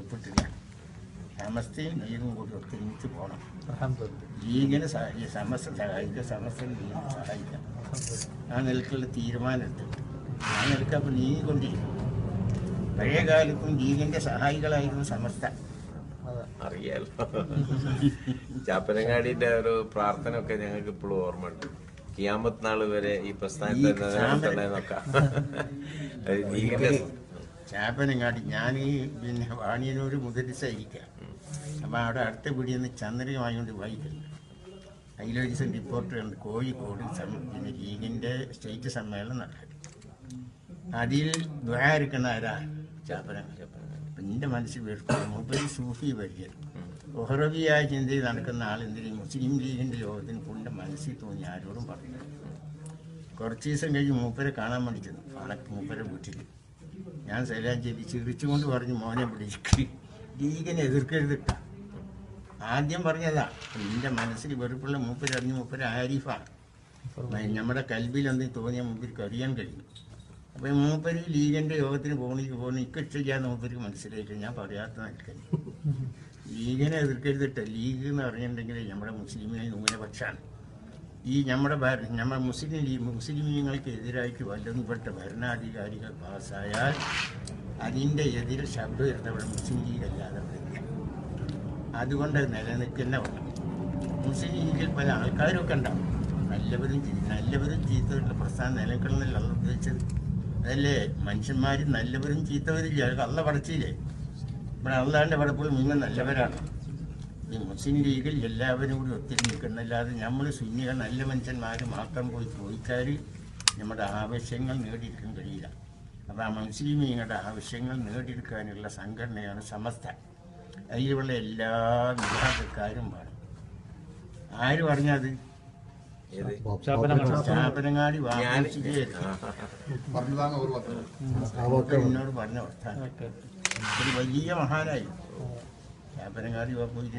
ഒപ്പിട്ടില്ല. സമസ്തയും ലീഗും കൂടി ഒത്തൊരുമിച്ച് പോകണം. ലീഗിന് സമസ്ത സഹായിക്കുക, സമസ്ത ലീഗിനെ സഹായിക്കാം. ആ നിലക്കുള്ള തീരുമാനം എടുത്തു. ആ നിലക്ക് അപ്പോൾ നീങ്ങിക്കൊണ്ടിരിക്കും. പഴയ കാലത്തും ലീഗിൻ്റെ സഹായികളായിരുന്നു സമസ്ത. അറിയാലോ. ചാപ്പനങ്ങാടിന്റെ ഒരു പ്രാർത്ഥന ഒക്കെ ഞങ്ങൾക്ക് ഇപ്പോഴും ഓർമ്മയുണ്ട്. കിയാമത്ത് നാള് വരെ ഈ പ്രസ്ഥാനത്തെ ചാപ്പനങ്ങാടി ഞാൻ പിന്നെ വാണിയനൂർ മുതലിസായിരിക്കാം. അപ്പം അവിടെ അടുത്ത പിടിയെന്ന് ചന്ദ്രൻ വാങ്ങിക്കൊണ്ട് വായിക്കുന്നുണ്ട്. അതിലൊരു ദിവസം റിപ്പോർട്ടർ ഉണ്ട്. കോഴിക്കോട് പിന്നെ ലീഗിൻ്റെ സ്റ്റേറ്റ് സമ്മേളനം നടക്കും. അതിൽ ദ്വാരിക്കുന്ന ആരാ? ചാപ്പനങ്ങാടി. അപ്പം എൻ്റെ മനസ്സിൽ വെറുതെ മൂപ്പര് സൂഫി വരിക ഒഹറവിയായ ചിന്തയിൽ നടക്കുന്ന ആളെന്തിനും മുസ്ലിം ലീഗിൻ്റെ യോഗത്തിന് പുള്ളിൻ്റെ മനസ്സിൽ തോന്നി ആരോടും പറഞ്ഞു. കുറച്ച് ദിവസം കഴിഞ്ഞ് മൂപ്പരെ കാണാൻ വേണ്ടി ചെന്നു. മൂപ്പരെ വീട്ടിൽ ഞാൻ സലാം ചെയ്ത് ചിരിച്ചുകൊണ്ട് പറഞ്ഞു, മോനെ പിടിച്ച് ലീഗിനെ എതിർക്കരുതിട്ട. ആദ്യം പറഞ്ഞതാ. എൻ്റെ മനസ്സിൽ വെറുപ്പുള്ള മൂപ്പരറിഞ്ഞ് മൂപ്പര് ആരിഫാണ്. നമ്മുടെ കൽബിൽ എന്തെങ്കിലും തോന്നിയാൽ മൂപ്പർക്ക് അറിയാൻ കഴിയും. അപ്പം മൂപ്പര് ലീഗിൻ്റെ യോഗത്തിന് പോകുന്ന ഇഷ്ടമില്ലാന്ന് മൂപ്പർക്ക് മനസ്സിലായിട്ട് ഞാൻ പറയാത്ത നിൽക്കാൻ. ലീഗിനെ എതിർക്കരുതിട്ട്. ലീഗ് എന്ന് പറഞ്ഞിട്ടുണ്ടെങ്കിൽ നമ്മുടെ മുസ്ലിമിനെ ന്യൂനപക്ഷമാണ്. ഈ നമ്മുടെ മുസ്ലിം ലീഗങ്ങൾക്ക് എതിരായിട്ട് വല്ലതും ഇവിടുത്തെ ഭരണാധികാരികൾ പാസ്സായാൽ അതിൻ്റെ എതിരെ ശബ്ദം ഇരുന്നവിടെ മുസ്ലിം ലീഗ് അല്ലാതെ വരില്ല. അതുകൊണ്ട് നിലനിൽക്കുന്ന വേണം. മുസ്ലിം ലീഗിൽ പല ആൾക്കാരൊക്കെ ഉണ്ടാവും. നല്ലവരും ചീത്തവരുടെ പ്രസ്ഥാനം നിലനിൽക്കണമെന്നല്ല അള്ള ഉദ്ദേശിച്ചത്. അതല്ലേ മനുഷ്യന്മാർ നല്ലവരും ചീത്തവരില്ല. അള്ള പടച്ചില്ലേ? ഇവിടെ അള്ളാൻ്റെ പടപ്പോൾ മുഴുവൻ നല്ലവരാണ്. ഈ മുസ്ലിം ലീഗിൽ എല്ലാവരും കൂടി ഒത്തിരി നിൽക്കുന്നല്ലാതെ നമ്മൾ സുന്നികൾ നല്ല മനുഷ്യന്മാർ മാത്രം പോയി ചോദിച്ചാൽ നമ്മുടെ ആവശ്യങ്ങൾ നേടിയെടുക്കാൻ കഴിയില്ല. അപ്പോൾ ആ മുസ്ലിം ലീഗിൻ്റെ ആവശ്യങ്ങൾ നേടിയെടുക്കാനുള്ള സംഘടനയാണ് സമസ്ത. അതിലുള്ള എല്ലാ വിഭാഗക്കാരും വേണം. ആര് പറഞ്ഞത്? ചാപ്പനങ്ങാടി എന്നോട് പറഞ്ഞ വർത്താനം. ഒരു വലിയ മഹാനായി ചാപ്പനങ്ങാടി പോയിട്ട്